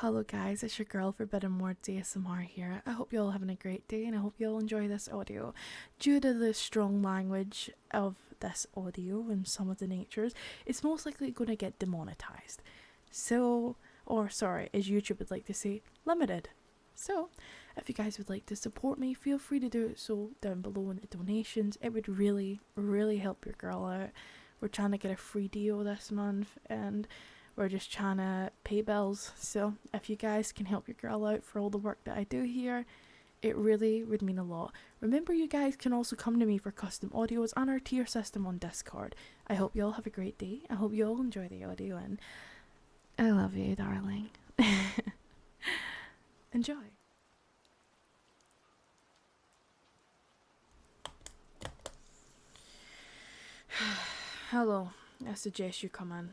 Hello guys, it's your girl Forbidden Words ASMR here. I hope you're all having a great day and I hope you all enjoy this audio. Due to the strong language of this audio and some of the natures, it's most likely going to get demonetized. So, or sorry, as YouTube would like to say, limited. So, if you guys would like to support me, feel free to do it so down below in the donations. It would really, really help your girl out. We're trying to get a free deal this month and we're just trying to pay bills. So if you guys can help your girl out for all the work that I do here, it really would mean a lot. Remember, you guys can also come to me for custom audios and our tier system on Discord. I hope you all have a great day. I hope you all enjoy the audio and I love you, darling. Enjoy. Hello, I suggest you come in.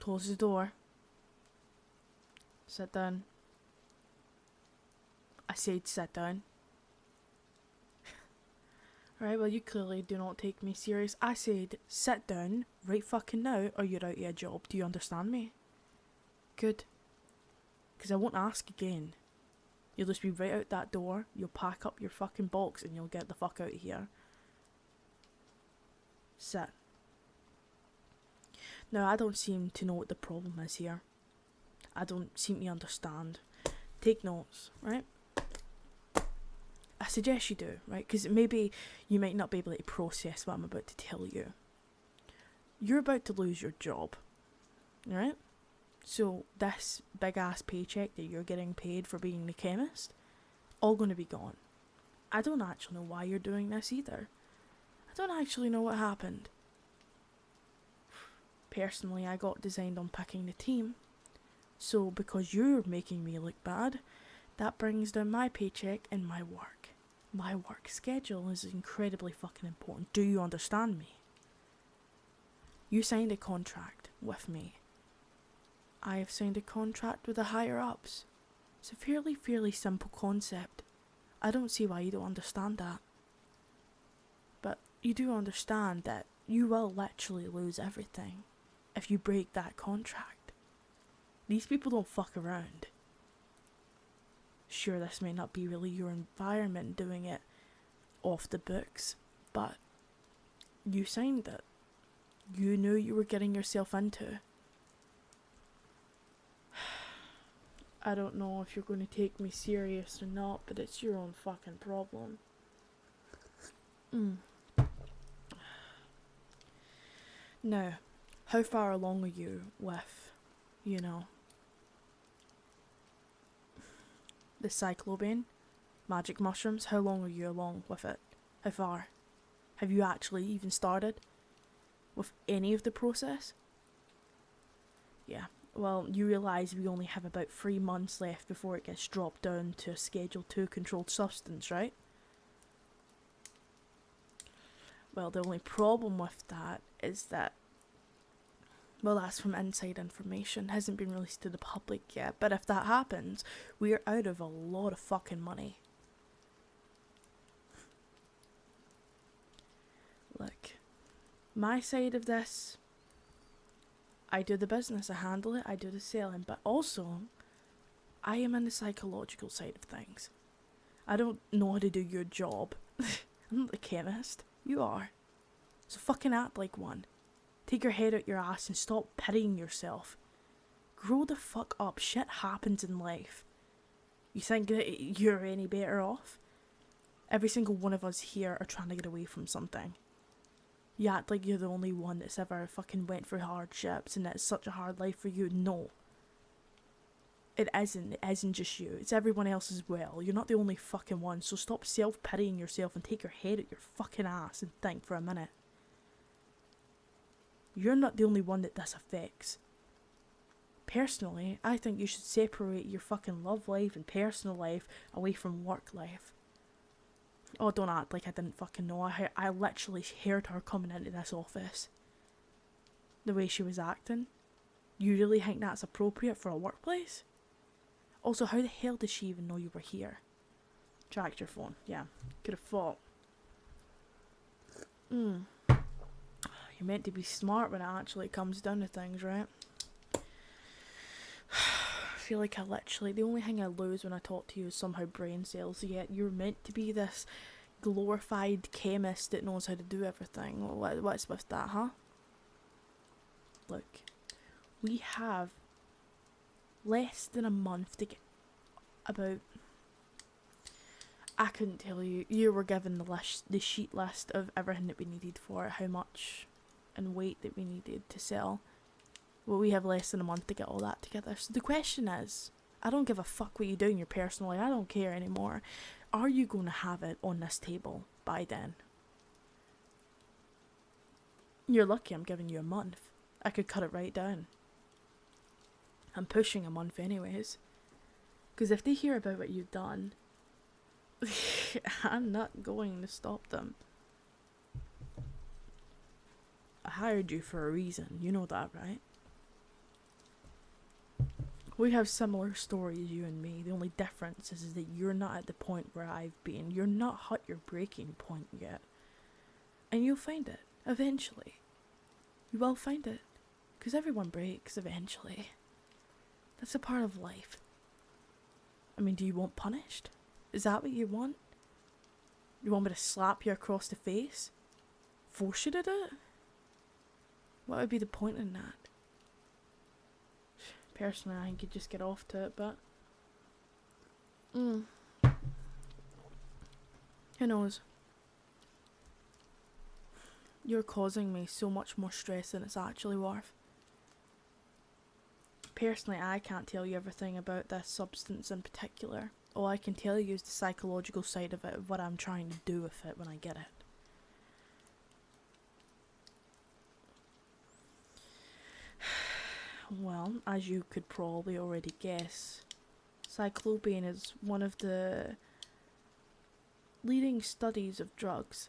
Close the door. Sit down. I said sit down. Right, well you clearly do not take me serious. I said sit down right fucking now or you're out of a job. Do you understand me? Good. Because I won't ask again. You'll just be right out that door, you'll pack up your fucking box and you'll get the fuck out of here. Sit. Now, I don't seem to know what the problem is here. I don't seem to understand. Take notes, right? I suggest you do, right? Because maybe you might not be able to process what I'm about to tell you. You're about to lose your job, right? So this big ass paycheck that you're getting paid for being the chemist, all going to be gone. I don't actually know why you're doing this either. I don't actually know what happened. Personally, I got designed on picking the team. So because you're making me look bad, that brings down my paycheck and my work. My work schedule is incredibly fucking important. Do you understand me? You signed a contract with me. I have signed a contract with the higher ups. It's a fairly simple concept. I don't see why you don't understand that. But you do understand that you will literally lose everything if you break that contract. These people don't fuck around. Sure, this may not be really your environment doing it off the books, but you signed it. You knew you were getting yourself into. I don't know if you're going to take me serious or not, but it's your own fucking problem. Now, how far along are you with, the cyclobane, magic mushrooms? How long are you along with it? How far? Have you actually even started with any of the process? Yeah, well, you realise we only have about 3 months left before it gets dropped down to a Schedule 2 controlled substance, right? Well, the only problem with that is that, well, that's from inside information, hasn't been released to the public yet, but if that happens, we're out of a lot of fucking money. Look, my side of this, I do the business, I handle it, I do the selling, but also, I am in the psychological side of things. I don't know how to do your job. I'm not the chemist. You are. So fucking act like one. Take your head out your ass and stop pitying yourself. Grow the fuck up. Shit happens in life. You think that you're any better off? Every single one of us here are trying to get away from something. You act like you're the only one that's ever fucking went through hardships and it's such a hard life for you. No. It isn't. It isn't just you. It's everyone else as well. You're not the only fucking one. So stop self-pitying yourself and take your head out your fucking ass and think for a minute. You're not the only one that this affects. Personally, I think you should separate your fucking love life and personal life away from work life. Oh, don't act like I didn't fucking know. I literally heard her coming into this office. The way she was acting. You really think that's appropriate for a workplace? Also, how the hell did she even know you were here? Tracked your phone. Yeah, could have thought. You're meant to be smart when it actually comes down to things, right? feel like the only thing I lose when I talk to you is somehow brain cells, yet you're meant to be this glorified chemist that knows how to do everything. What's with that, huh? Look, we have less than a month to get about... I couldn't tell you. You were given the sheet list of everything that we needed for it, how much and weight that we needed to sell. Well, we have less than a month to get all that together. So the question is, I don't give a fuck what you do in your personal life. I don't care anymore. Are you going to have it on this table by then? You're lucky I'm giving you a month. I could cut it right down. I'm pushing a month anyways. Because if they hear about what you've done, I'm not going to stop them. I hired you for a reason. You know that, right? We have similar stories, you and me. The only difference is that you're not at the point where I've been. You're not at your breaking point yet. And you'll find it, eventually. You will find it. Because everyone breaks, eventually. That's a part of life. I mean, do you want punished? Is that what you want? You want me to slap you across the face? Force you to do it? What would be the point in that? Personally, I think you'd just get off to it, but... Who knows? You're causing me so much more stress than it's actually worth. Personally, I can't tell you everything about this substance in particular. All I can tell you is the psychological side of it, of what I'm trying to do with it when I get it. Well, as you could probably already guess, cyclopean is one of the leading studies of drugs.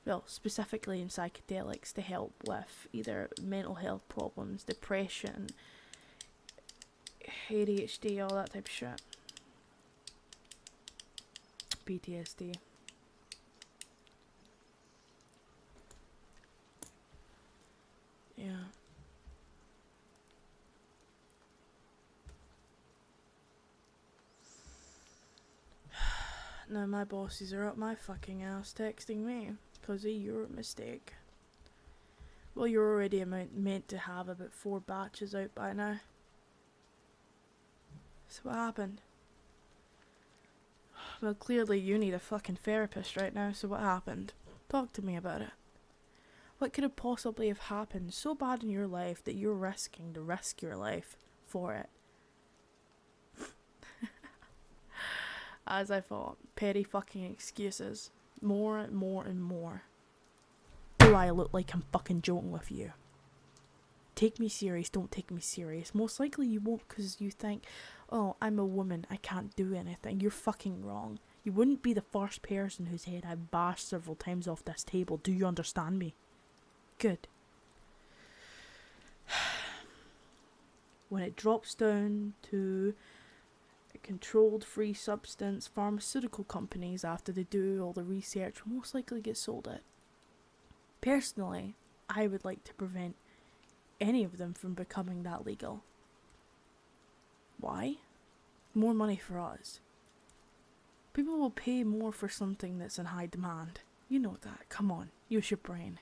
Well, specifically in psychedelics to help with either mental health problems, depression, ADHD, all that type of shit. PTSD. Yeah. Now my bosses are up my fucking ass texting me because of your mistake. Well, you're already meant to have about 4 batches out by now. So what happened? Well, clearly you need a fucking therapist right now, so what happened? Talk to me about it. What could have possibly have happened so bad in your life that you're risking to risk your life for it? As I thought, petty fucking excuses. More and more and more. Do I look like I'm fucking joking with you? Take me serious, don't take me serious. Most likely you won't because you think, oh, I'm a woman, I can't do anything. You're fucking wrong. You wouldn't be the first person whose head I've bashed several times off this table. Do you understand me? Good. When it drops down to a controlled free substance, pharmaceutical companies, after they do all the research, will most likely get sold it. Personally, I would like to prevent any of them from becoming that legal. Why? More money for us. People will pay more for something that's in high demand. You know that. Come on, use your brain.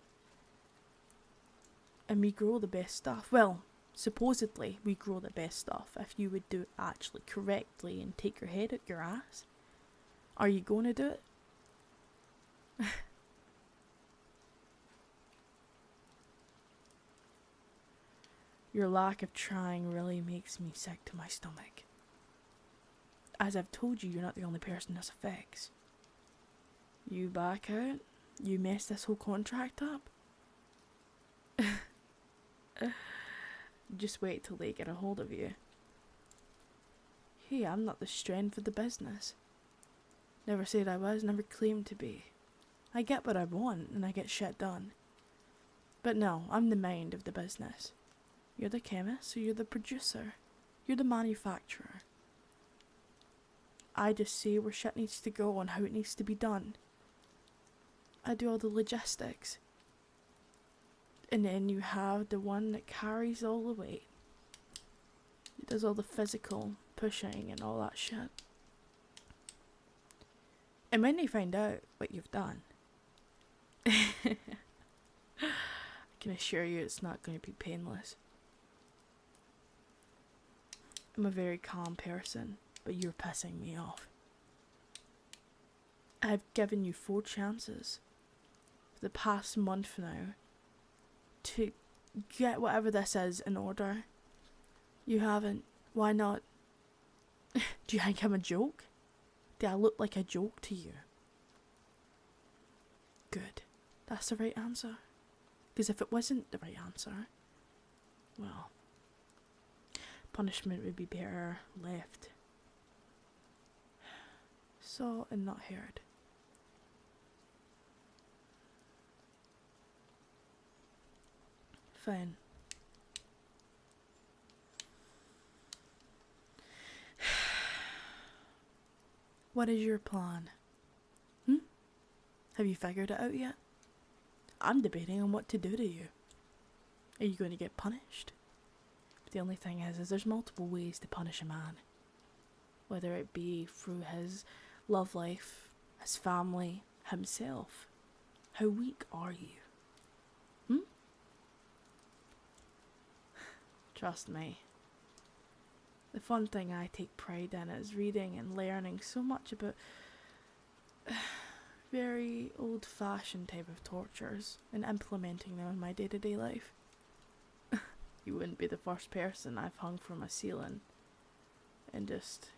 And we grow the best stuff. Well, supposedly we grow the best stuff if you would do it actually correctly and take your head out your ass. Are you going to do it? Your lack of trying really makes me sick to my stomach. As I've told you, you're not the only person this affects. You back out? You mess this whole contract up? Just wait till they get a hold of you. Hey, I'm not the strength of the business. Never said I was, never claimed to be. I get what I want and I get shit done. But no, I'm the mind of the business. You're the chemist, so you're the producer. You're the manufacturer. I just say where shit needs to go and how it needs to be done. I do all the logistics. And then you have the one that carries all the weight. It does all the physical pushing and all that shit. And when they find out what you've done, I can assure you it's not going to be painless. I'm a very calm person, but you're pissing me off. I've given you 4 chances for the past month now to get whatever this is in order. You haven't. Why not? Do you think I'm a joke? Do I look like a joke to you? Good. That's the right answer. Because if it wasn't the right answer, well, punishment would be better left saw and not heard. Fine. What is your plan? Have you figured it out yet? I'm debating on what to do to you. Are you going to get punished? The only thing is there's multiple ways to punish a man. Whether it be through his love life, his family, himself. How weak are you? Trust me. The fun thing I take pride in is reading and learning so much about very old-fashioned type of tortures and implementing them in my day-to-day life. You wouldn't be the first person I've hung from a ceiling and just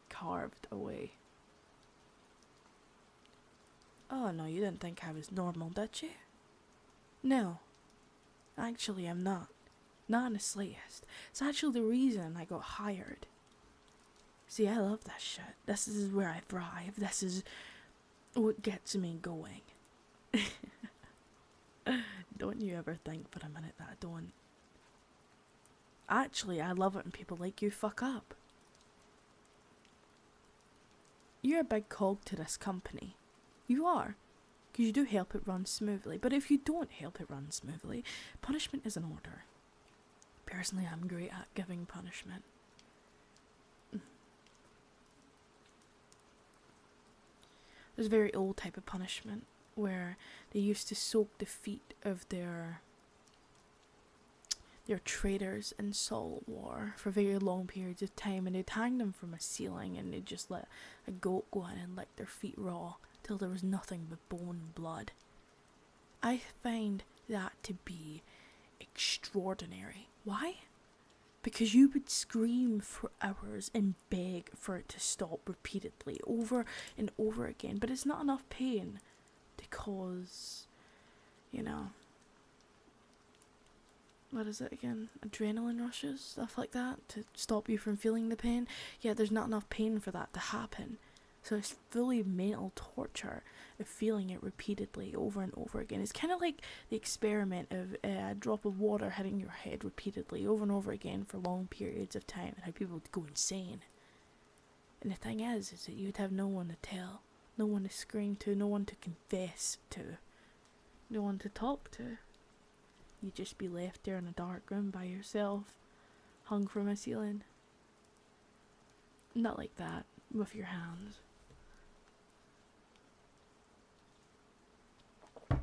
carved away. Oh no, you didn't think I was normal, did you? No. Actually, I'm not. Not in the slightest. It's actually the reason I got hired. See, I love this shit. This is where I thrive. This is what gets me going. Don't you ever think for a minute that I don't. Actually, I love it when people like you fuck up. You're a big cog to this company. You are. Because you do help it run smoothly. But if you don't help it run smoothly, punishment is in order. Personally, I'm great at giving punishment. There's a very old type of punishment where they used to soak the feet of their traders in salt water for very long periods of time, and they'd hang them from a ceiling and they'd just let a goat go in and lick their feet raw till there was nothing but bone and blood. I find that to be extraordinary. Why? Because you would scream for hours and beg for it to stop repeatedly, over and over again, but it's not enough pain to cause, what is it again? Adrenaline rushes, stuff like that, to stop you from feeling the pain. Yeah, there's not enough pain for that to happen. So it's fully mental torture of feeling it repeatedly over and over again. It's kind of like the experiment of a drop of water hitting your head repeatedly over and over again for long periods of time, and how people would go insane. And the thing is that you'd have no one to tell, no one to scream to, no one to confess to, no one to talk to. You'd just be left there in a dark room by yourself, hung from a ceiling. Not like that, with your hands.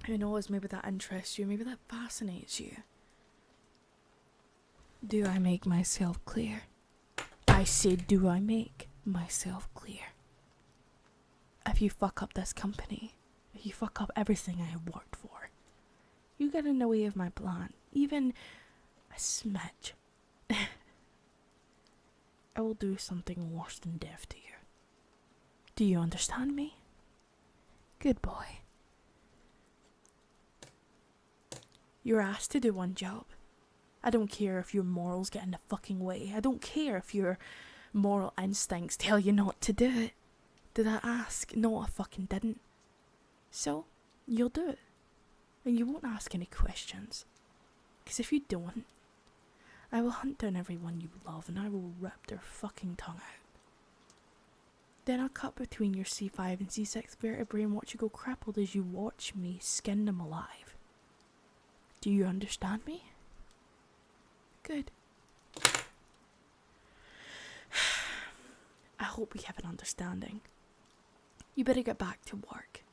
Who knows, maybe that interests you, maybe that fascinates you. Do I make myself clear? I said, do I make myself clear? If you fuck up this company, if you fuck up everything I have worked for, you get in the way of my plan, even a smidge, I will do something worse than death to you. Do you understand me? Good boy. You're asked to do one job. I don't care if your morals get in the fucking way. I don't care if your moral instincts tell you not to do it. Did I ask? No, I fucking didn't. So, you'll do it. And you won't ask any questions. Because if you don't, I will hunt down everyone you love and I will rip their fucking tongue out. Then I'll cut between your C5 and C6 vertebrae and watch you go crippled as you watch me skin them alive. Do you understand me? Good. hope we have an understanding. You better get back to work.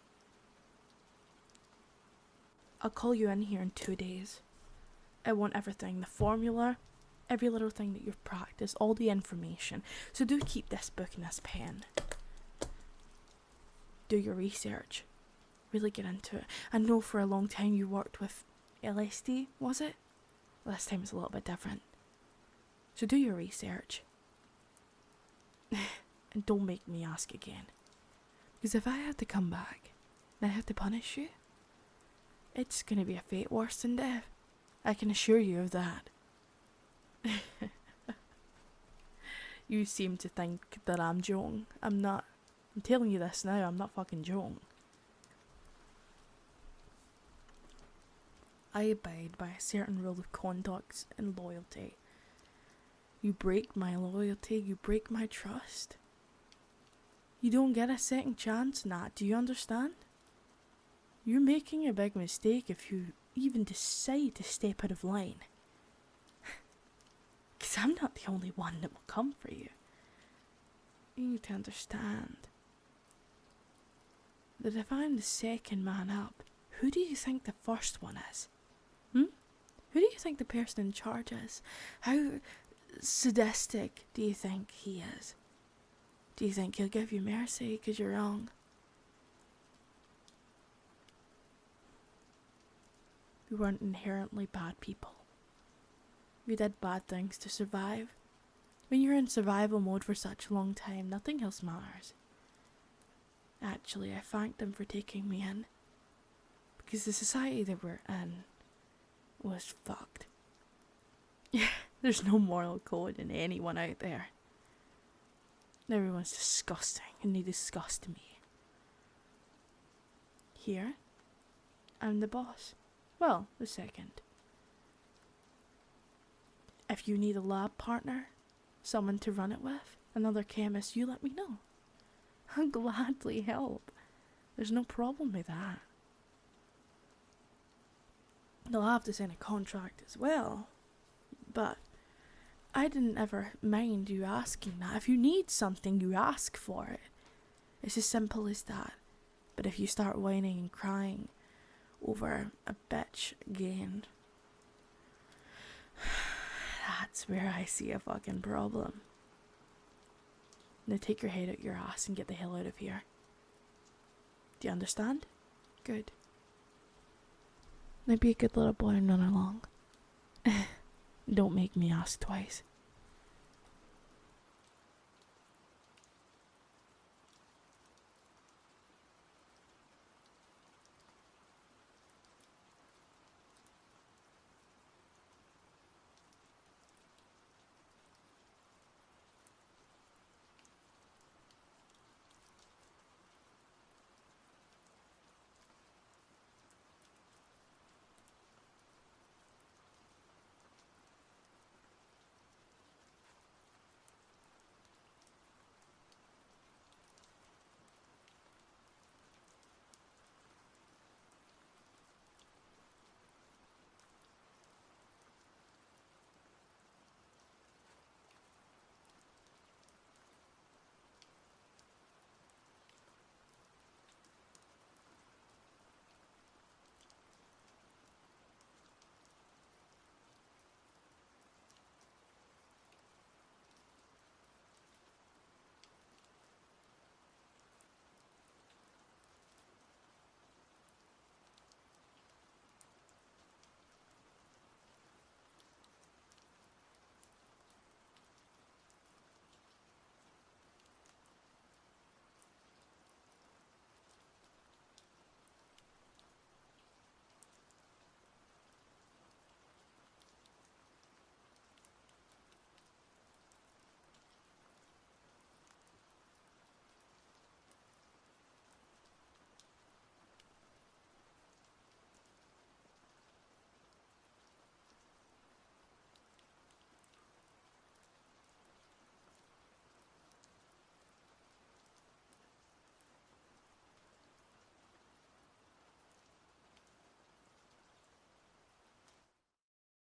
I'll call you in here in 2 days. I want everything, the formula, every little thing that you've practiced, all the information. So do keep this book and this pen. Do your research. Really get into it. I know for a long time you worked with LSD, was it? This time it's a little bit different. So do your research. And don't make me ask again. Because if I have to come back and I have to punish you, it's going to be a fate worse than death. I can assure you of that. You seem to think that I'm joking. I'm not. I'm telling you this now, I'm not fucking joking. I abide by a certain rule of conduct and loyalty. You break my loyalty, you break my trust. You don't get a second chance, Nat, do you understand? You're making a big mistake if you even decide to step out of line. Because I'm not the only one that will come for you. You need to understand that if I'm the second man up, who do you think the first one is? Who do you think the person in charge is? How sadistic do you think he is? Do you think he'll give you mercy because you're wrong? We weren't inherently bad people. We did bad things to survive. When you're in survival mode for such a long time, nothing else matters. Actually, I thanked them for taking me in. Because the society that we're in was fucked. There's no moral code in anyone out there. Everyone's disgusting and they disgust me. Here, I'm the boss. Well, the second. If you need a lab partner, someone to run it with, another chemist, you let me know. I'll gladly help. There's no problem with that. They'll have to sign a contract as well. But I didn't ever mind you asking that. If you need something, you ask for it. It's as simple as that. But if you start whining and crying over a bitch again, that's where I see a fucking problem. Now take your head out your ass and get the hell out of here. Do you understand? Good. Now be a good little boy and run along. Don't make me ask twice.